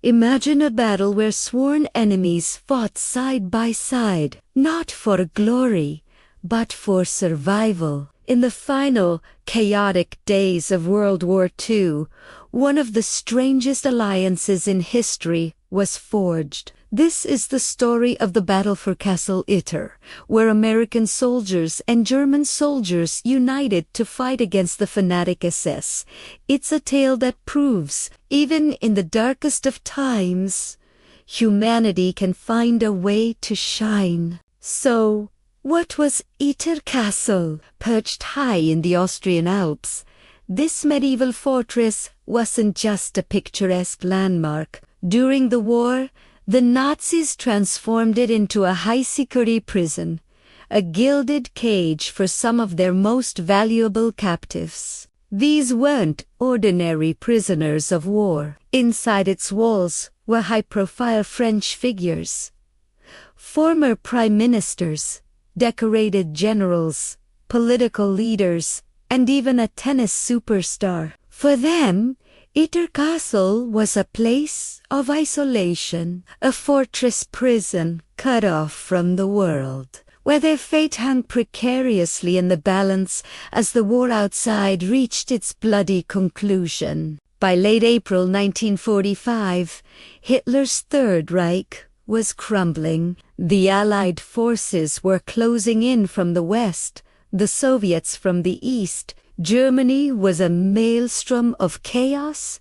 Imagine a battle where sworn enemies fought side by side, not for glory, but for survival. In the final, chaotic days of World War II, one of the strangest alliances in history was forged. This is the story of the Battle for Castle Itter, where American soldiers and German soldiers united to fight against the fanatic SS. It's a tale that proves, even in the darkest of times, humanity can find a way to shine. So, what was Itter Castle? Perched high in the Austrian Alps, this medieval fortress wasn't just a picturesque landmark. During the war, the Nazis transformed it into a high-security prison, a gilded cage for some of their most valuable captives. These weren't ordinary prisoners of war. Inside its walls were high-profile French figures, former prime ministers, decorated generals, political leaders, and even a tennis superstar. For them, Itter Castle was a place of isolation, a fortress prison cut off from the world, where their fate hung precariously in the balance as the war outside reached its bloody conclusion. By late April 1945, Hitler's Third Reich was crumbling. The Allied forces were closing in from the west, the Soviets from the east. Germany was a maelstrom of chaos,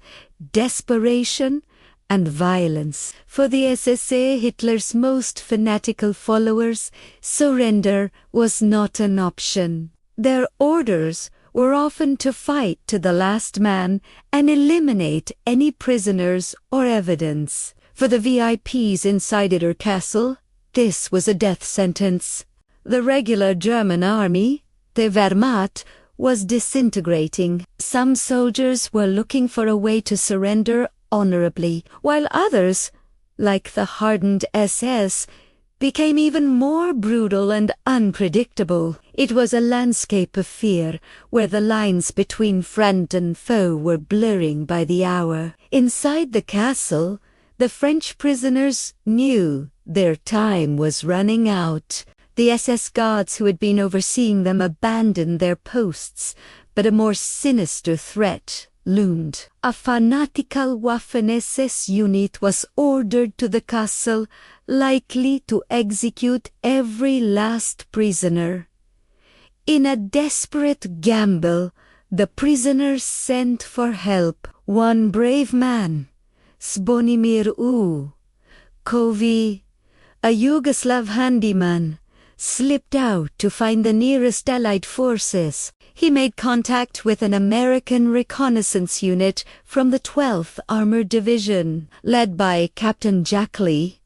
desperation, and violence. For the SS, Hitler's most fanatical followers, surrender was not an option. Their orders were often to fight to the last man and eliminate any prisoners or evidence. For the VIPs inside Itter Castle, this was a death sentence. The regular German army, the Wehrmacht, was disintegrating. Some soldiers were looking for a way to surrender honorably, while others, like the hardened SS, became even more brutal and unpredictable. It was a landscape of fear, where the lines between friend and foe were blurring by the hour. Inside the castle, the French prisoners knew their time was running out. The SS guards who had been overseeing them abandoned their posts, but a more sinister threat loomed. A fanatical Waffen-SS unit was ordered to the castle, likely to execute every last prisoner. In a desperate gamble, the prisoners sent for help. One brave man, Zvonimir Kovi, a Yugoslav handyman, slipped out to find the nearest Allied forces. He made contact with an American reconnaissance unit from the 12th Armored Division, led by Captain Jack Lee.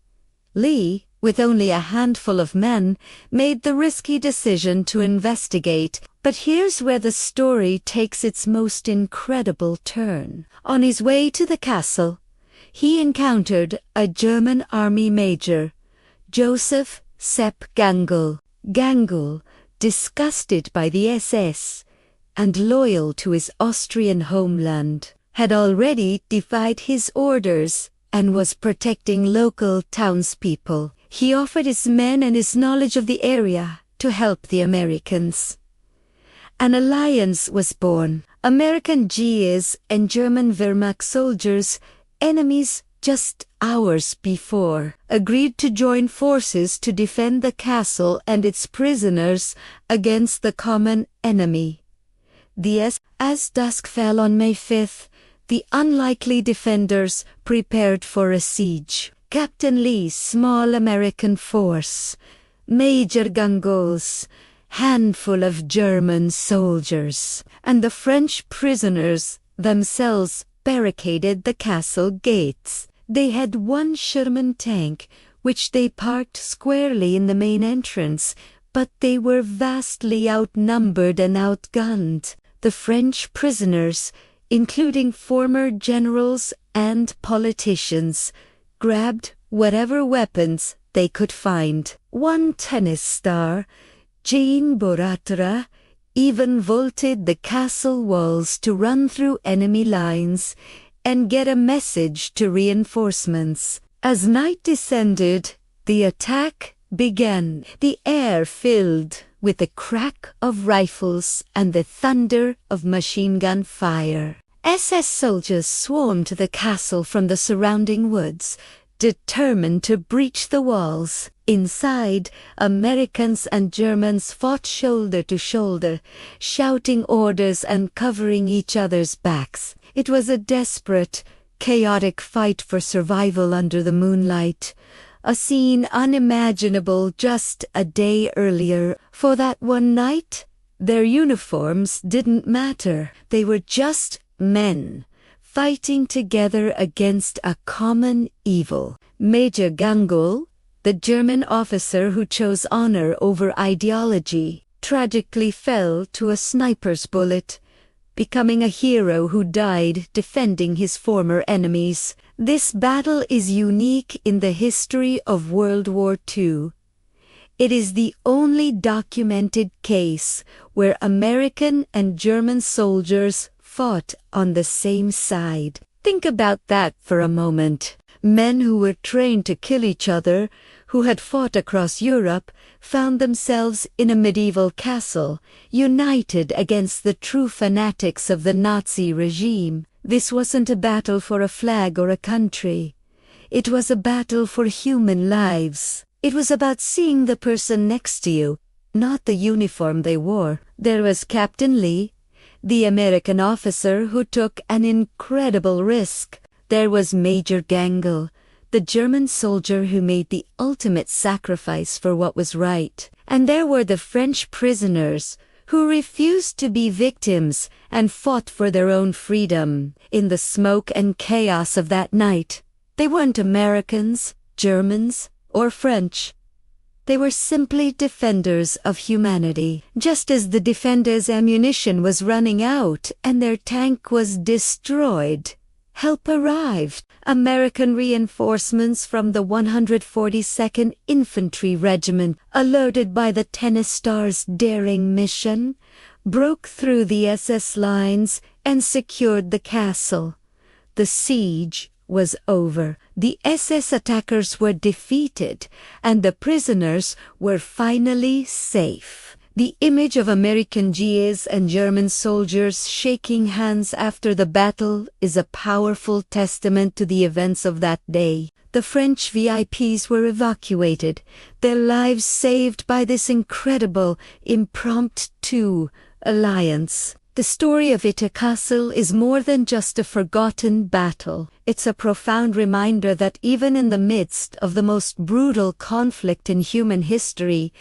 Lee, with only a handful of men, made the risky decision to investigate. But here's where the story takes its most incredible turn. On his way to the castle, he encountered a German army major, Joseph Sepp Gangl. Gangl, disgusted by the SS and loyal to his Austrian homeland, had already defied his orders and was protecting local townspeople. He offered his men and his knowledge of the area to help the Americans. An alliance was born. American GIs and German Wehrmacht soldiers, enemies just hours before, agreed to join forces to defend the castle and its prisoners against the common enemy. As dusk fell on May 5th, the unlikely defenders prepared for a siege. Captain Lee's small American force, Major Gangl's handful of German soldiers, and the French prisoners themselves barricaded the castle gates. They had one Sherman tank, which they parked squarely in the main entrance, but they were vastly outnumbered and outgunned. The French prisoners, including former generals and politicians, grabbed whatever weapons they could find. One tennis star, Jean Boratra, even vaulted the castle walls to run through enemy lines, and get a message to reinforcements. As night descended, the attack began. The air filled with the crack of rifles and the thunder of machine gun fire. SS soldiers swarmed the castle from the surrounding woods, determined to breach the walls. Inside, Americans and Germans fought shoulder to shoulder, shouting orders and covering each other's backs. It was a desperate, chaotic fight for survival under the moonlight, a scene unimaginable just a day earlier. For that one night, their uniforms didn't matter. They were just men, fighting together against a common evil. Major Gangul, the German officer who chose honor over ideology, tragically fell to a sniper's bullet, becoming a hero who died defending his former enemies. This battle is unique in the history of World War II. It is the only documented case where American and German soldiers fought on the same side. Think about that for a moment. Men who were trained to kill each other, who had fought across Europe, found themselves in a medieval castle, united against the true fanatics of the Nazi regime. This wasn't a battle for a flag or a country. It was a battle for human lives. It was about seeing the person next to you, not the uniform they wore. There was Captain Lee, the American officer who took an incredible risk. There was Major Gangel, the German soldier who made the ultimate sacrifice for what was right. And there were the French prisoners who refused to be victims and fought for their own freedom. In the smoke and chaos of that night, they weren't Americans, Germans, or French. They were simply defenders of humanity. Just as the defenders' ammunition was running out and their tank was destroyed, help arrived. American reinforcements from the 142nd Infantry Regiment, alerted by the Tennis Star's daring mission, broke through the SS lines and secured the castle. The siege was over. The SS attackers were defeated, and the prisoners were finally safe. The image of American GIs and German soldiers shaking hands after the battle is a powerful testament to the events of that day. The French VIPs were evacuated, their lives saved by this incredible, impromptu alliance. The story of Itter Castle is more than just a forgotten battle. It's a profound reminder that even in the midst of the most brutal conflict in human history,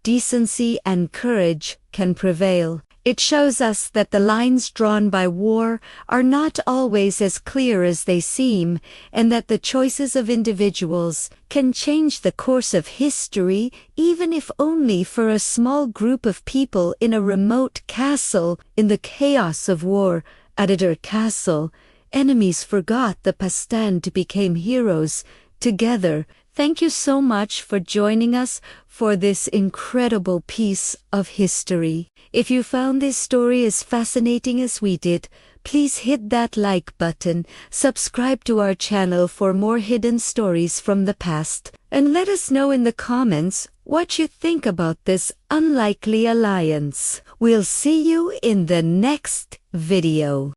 decency and courage can prevail. It shows us that the lines drawn by war are not always as clear as they seem, and that the choices of individuals can change the course of history, even if only for a small group of people in a remote castle. In the chaos of war at Itter Castle, enemies forgot the past and became heroes together. Thank you so much for joining us for this incredible piece of history. If you found this story as fascinating as we did, please hit that like button, subscribe to our channel for more hidden stories from the past, and let us know in the comments what you think about this unlikely alliance. We'll see you in the next video.